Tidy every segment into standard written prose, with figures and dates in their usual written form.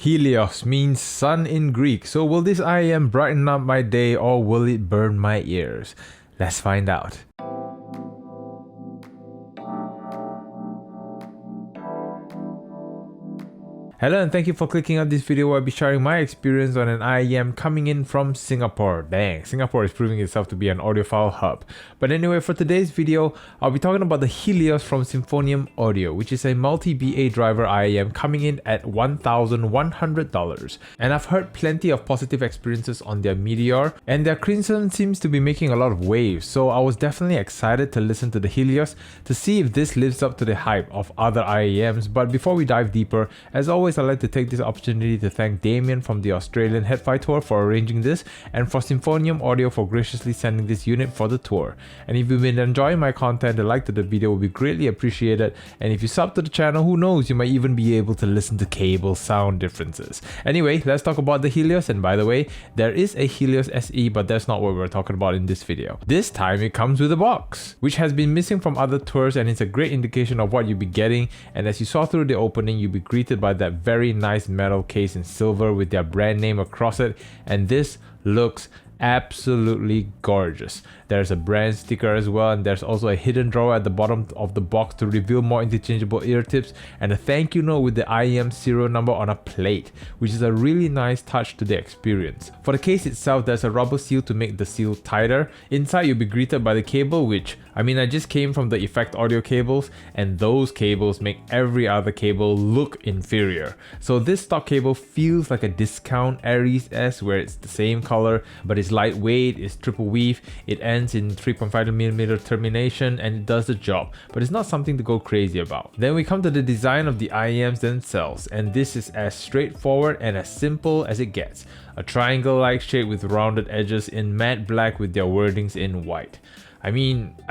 Helios means sun in Greek, so will this IEM brighten up my day or will it burn my ears? Let's find out. Hello and thank you for clicking on this video where I'll be sharing my experience on an IEM coming in from Singapore. Dang, Singapore is proving itself to be an audiophile hub. But anyway, for today's video, I'll be talking about the Helios from Symphonium Audio, which is a multi-BA driver IEM coming in at $1,100. And I've heard plenty of positive experiences on their Meteor, and their Crimson seems to be making a lot of waves, so I was definitely excited to listen to the Helios to see if this lives up to the hype of other IEMs. But before we dive deeper, as always, I'd like to take this opportunity to thank Damien from the Australian Head-Fi Tour for arranging this, and for Symphonium Audio for graciously sending this unit for the tour. And if you've been enjoying my content, a like to the video will be greatly appreciated, and if you sub to the channel, who knows, you might even be able to listen to cable sound differences. Anyway, let's talk about the Helios, and by the way, there is a Helios SE, but that's not what we're talking about in this video. This time it comes with a box, which has been missing from other tours, and it's a great indication of what you'll be getting. And as you saw through the opening, you'll be greeted by that very nice metal case in silver with their brand name across it, and this looks absolutely gorgeous. There's a brand sticker as well, and there's also a hidden drawer at the bottom of the box to reveal more interchangeable ear tips, and a thank you note with the IEM serial number on a plate, which is a really nice touch to the experience. For the case itself, there's a rubber seal to make the seal tighter. Inside, you'll be greeted by the cable, which, I just came from the Effect Audio cables, and those cables make every other cable look inferior. So this stock cable feels like a discount Aries S, where it's the same color, but it's lightweight, it's triple weave, it ends in 3.5mm termination, and it does the job, but it's not something to go crazy about. Then we come to the design of the IEMs themselves, and this is as straightforward and as simple as it gets. A triangle-like shape with rounded edges in matte black with their wordings in white. I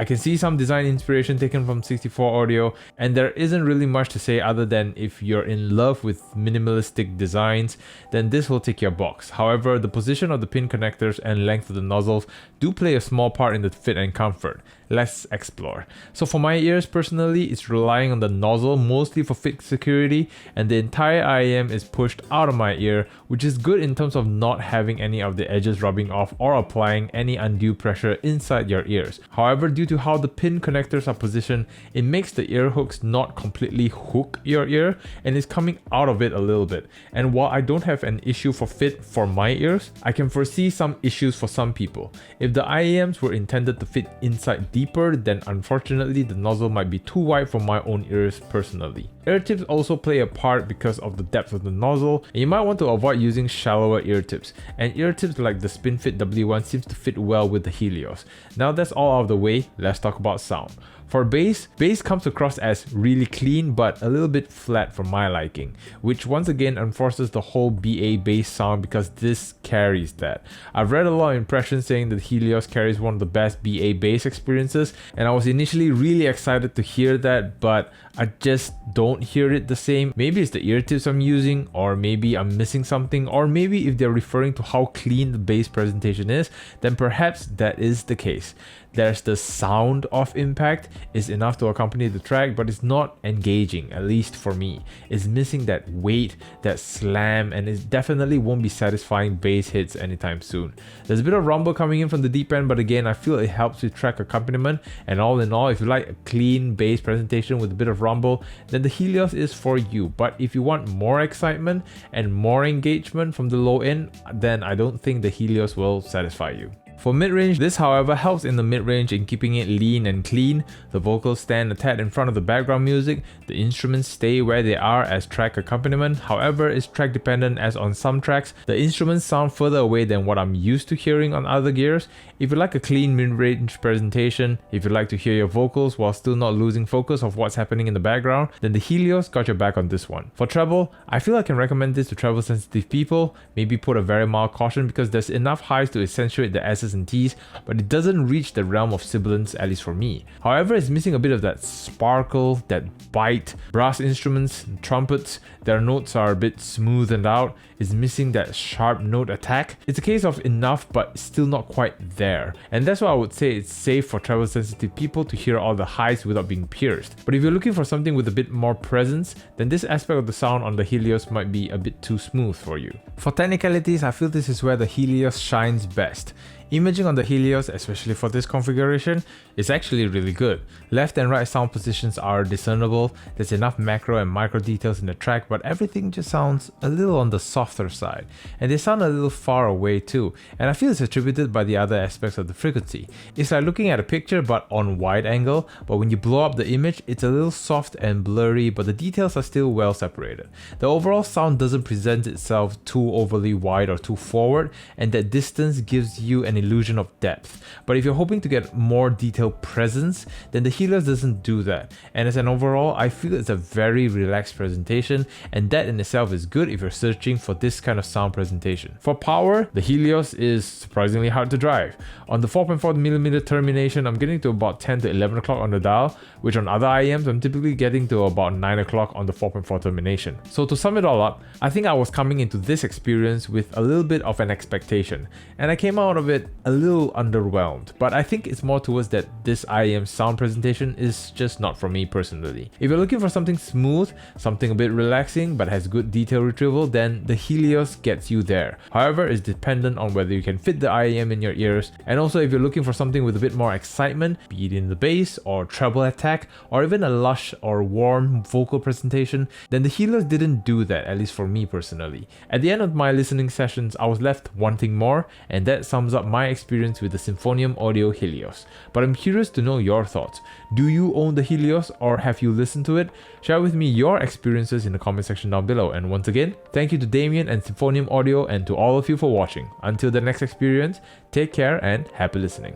can see some design inspiration taken from 64 Audio, and there isn't really much to say other than if you're in love with minimalistic designs, then this will tick your box. However, the position of the pin connectors and length of the nozzles do play a small part in the fit and comfort. Let's explore. So for my ears personally, it's relying on the nozzle mostly for fit security, and the entire IEM is pushed out of my ear, which is good in terms of not having any of the edges rubbing off or applying any undue pressure inside your ears. However, due to how the pin connectors are positioned, it makes the ear hooks not completely hook your ear, and is coming out of it a little bit. And while I don't have an issue for fit for my ears, I can foresee some issues for some people. If the IEMs were intended to fit inside deeper, then unfortunately the nozzle might be too wide for my own ears personally. Ear tips also play a part because of the depth of the nozzle, and you might want to avoid using shallower ear tips, and ear tips like the SpinFit W1 seems to fit well with the Helios. Now that's all out of the way, let's talk about sound. For bass comes across as really clean but a little bit flat for my liking, which once again enforces the whole BA bass sound because this carries that. I've read a lot of impressions saying that Helios carries one of the best BA bass experiences, and I was initially really excited to hear that, but I just don't hear it the same. Maybe it's the ear tips I'm using, or maybe I'm missing something, or maybe if they're referring to how clean the bass presentation is, then perhaps that is the case. There's the sound of impact is enough to accompany the track, but it's not engaging, at least for me. It's missing that weight, that slam, and it definitely won't be satisfying bass hits anytime soon. There's a bit of rumble coming in from the deep end, but again, I feel it helps with track accompaniment, and all in all, if you like a clean bass presentation with a bit of rumble, then the Helios is for you. But if you want more excitement and more engagement from the low end, then I don't think the Helios will satisfy you. For midrange, this however helps in the midrange in keeping it lean and clean. The vocals stand a tad in front of the background music, the instruments stay where they are as track accompaniment, however it's track dependent, as on some tracks, the instruments sound further away than what I'm used to hearing on other gears. If you like a clean mid-range presentation, if you like to hear your vocals while still not losing focus of what's happening in the background, then the Helios got your back on this one. For treble, I feel I can recommend this to treble sensitive people, maybe put a very mild caution because there's enough highs to accentuate the essence S's and T's, but it doesn't reach the realm of sibilance, at least for me. However, it's missing a bit of that sparkle, that bite. Brass instruments, trumpets, their notes are a bit smoothened out. It's missing that sharp note attack. It's a case of enough, but still not quite there. And that's why I would say it's safe for treble sensitive people to hear all the highs without being pierced. But if you're looking for something with a bit more presence, then this aspect of the sound on the Helios might be a bit too smooth for you. For technicalities, I feel this is where the Helios shines best. Imaging on the Helios, especially for this configuration, is actually really good. Left and right sound positions are discernible, there's enough macro and micro details in the track, but everything just sounds a little on the softer side. And they sound a little far away too, and I feel it's attributed by the other aspects of the frequency. It's like looking at a picture but on wide angle, but when you blow up the image, it's a little soft and blurry, but the details are still well separated. The overall sound doesn't present itself too overly wide or too forward, and that distance gives you an illusion of depth. But if you're hoping to get more detailed presence, then the Helios doesn't do that. And as an overall, I feel it's a very relaxed presentation, and that in itself is good if you're searching for this kind of sound presentation. For power, the Helios is surprisingly hard to drive. On the 4.4mm termination, I'm getting to about 10 to 11 o'clock on the dial, which on other IEMs, I'm typically getting to about 9 o'clock on the 4.4 termination. So to sum it all up, I think I was coming into this experience with a little bit of an expectation, and I came out of it a little underwhelmed, but I think it's more towards that this IEM sound presentation is just not for me personally. If you're looking for something smooth, something a bit relaxing but has good detail retrieval, then the Helios gets you there. However, it's dependent on whether you can fit the IEM in your ears, and also if you're looking for something with a bit more excitement, be it in the bass or treble attack, or even a lush or warm vocal presentation, then the Helios didn't do that, at least for me personally. At the end of my listening sessions, I was left wanting more, and that sums up my experience with the Symphonium Audio Helios. But I'm curious to know your thoughts. Do you own the Helios or have you listened to it? Share with me your experiences in the comment section down below. And once again, thank you to Damien and Symphonium Audio and to all of you for watching. Until the next experience, take care and happy listening.